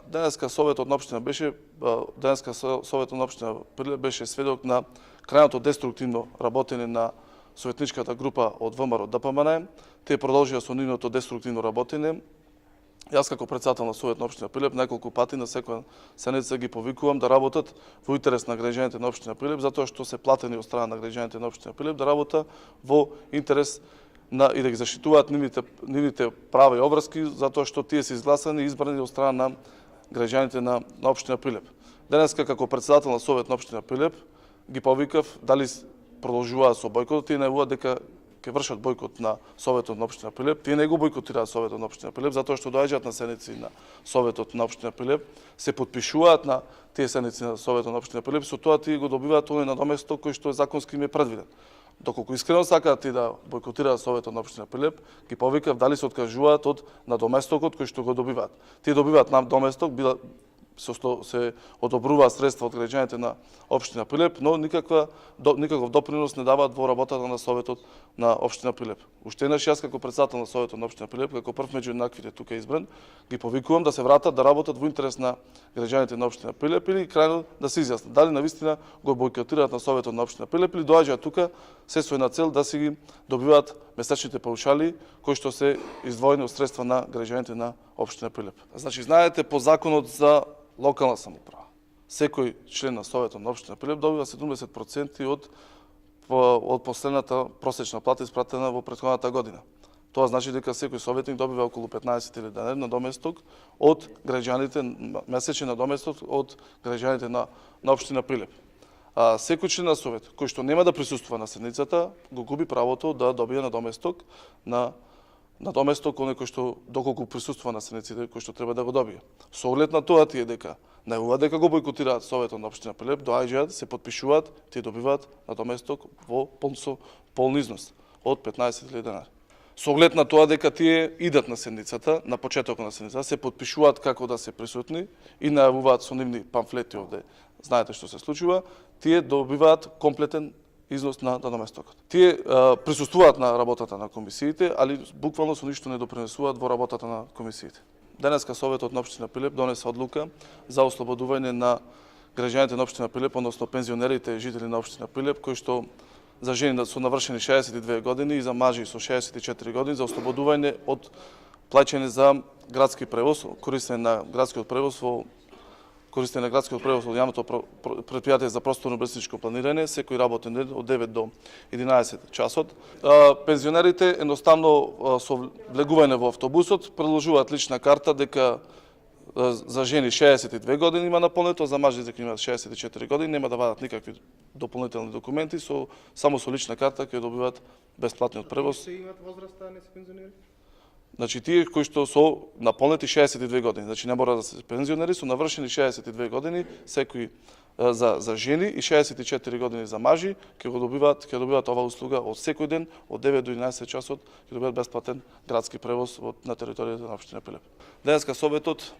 Денеска Советот на општина Прилеп беше сведок на крајното деструктивно работење на советничката група од ВМРО ДПМН. Тие продолжија со нивното деструктивно работење. Јас како претседател на Совет на општина Прилеп неколку пати на секоја седница ги повикувам да работат во интерес на граѓаните на општина Прилеп, затоа што се платени од страна на граѓаните на општина Прилеп да работат во интерес и да ги заштитуваат нивните права и обврски, затоа што тие се изгласани и избрани од страна на граѓаните на општина Прилеп. Денеска како претседател на Совет на општина Прилеп ги повикав дали продолжуваат со бојкотот. Тие најавуваат дека ќе вршат бојкот на Советот на општина Прилеп. Тие не го бојкотираат Советот на општина Прилеп затоа што доаѓаат на седници на Советот на општина Прилеп, се потпишуваат на тие седници на Советот на општина Прилеп, со тоа тие го добиваат оној надоместок кој што законски им е предвиден. Доколку искрено сакаат и да бојкотираат Советот на општина Прилеп, ги повикав дали се откажуваат од надоместокот кој што го добиваат. Тие добиваат надоместок, се одобруваат средства од граѓаните на општина Прилеп, но никаков допринос не даваат во работата на Советот на општина Прилеп. Уште еднаш јас како претседател на Советот на општина Прилеп, како прв меѓу еднаквите тука избран, ги повикувам да се вратат да работат во интерес на граѓаните на општина Прилеп или крајно да се изјаснат дали навистина го бојкотираат на Советот на општина Прилеп или доаѓаат тука се со една цел да си ги добиваат месечните паушали кои што се издвоени од средства на граѓаните на општина Прилеп. Значи, знаете, по законот за локална самоуправа, секој член на Советот на општина Прилеп добива 70% од последната просечна плата испратена во претходната година. Тоа значи дека секој советник добива околу 15.000 денар надоместок од граѓаните, месечен надоместок од граѓаните на општина Прилеп. Секој член на совет кој што нема да присуствува на седницата го губи правото да добие надоместок оној кој што доколку присуствува на седниците кој што треба да го добие. Со оглед на тоа тие дека најавуваат дека го бојкотираат Советот на општина Прилеп, доаѓаат, се потпишуваат, тие добиваат надоместок во полн износ од 15.000 денари. Со оглед на тоа дека тие идат на седницата, на почетокот на седницата, се потпишуваат како да се присутни и најавуваат со нивни памфлети овде. Знаете што се случува, тие добиваат комплетен износ на надоместокот. Тие присуствуваат на работата на комисиите, али буквално со ништо не допринесуваат во работата на комисиите. Денеска Советот на општина Прилеп донесе одлука за ослободување на граѓаните на општина Прилеп, односно пензионерите и жители на општина Прилеп, кои што за жени со навршени 62 години и за мажи со 64 години за ослободување од плаќање за градски превоз, користење на градскиот превоз од јавното претпријатие за просторно-урбанистичко планирање, секој работен ден од 9 до 11 часот. Пензионерите едноставно со влегување во автобусот предложуваат лична карта дека за жени 62 години има наполнето, за мажи дека имаат 64 години, нема да вадат никакви дополнителни документи, само со лична карта ќе добиваат бесплатниот превоз. Имаат возраста, а не се пензионери? Значи, тие кои што со наполнети 62 години, значи не мора да се пензионери, со навршени 62 години, секој за жени и 64 години за мажи, ќе добиваат оваа услуга од секој ден, од 9 до 11 часот, ќе добиваат бесплатен градски превоз на територијата на општина Прилеп. Денеска Советот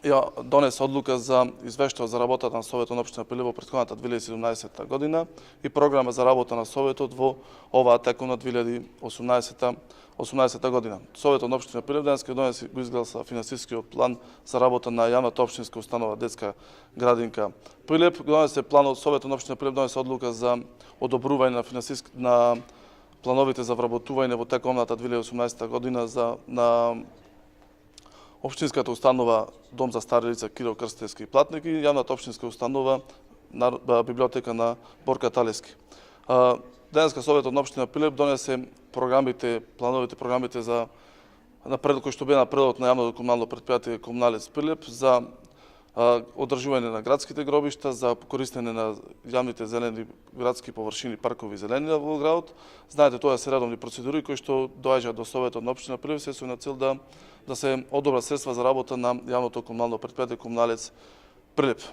ја донесе одлука за извештај за работата на Советот на општина Прилеп во претходната 2017 година и програма за работа на Советот во оваа текомна 2018 година. Советот на општина Прилеп денеска донесе го изгласа финансискиот план за работа на јавната општинска установа детска градинка Прилеп. Донесе планот Советот на општина Прилеп донесе одлука за одобрување на плановите за вработување во текомната 2018 година на Општинската установа Дом за стари лица Киро Крстевски платник и јавната општинска установа на библиотека на Борка Талевски. Денеска Советот на општина Прилеп донесе плановите програмите за кои што беа напредот на јавното комунално претпријатие Комуналец Прилеп за одржување на градските гробишта, за користење на јавните зелени градски површини, паркови зелени во градот. Знаете, тоа се редовни процедури кои што доаѓаат до Советот на општина Прилеп се со на цел да се одобрат средства за работа на јавното комунално претпријатие Комуналец Прилеп.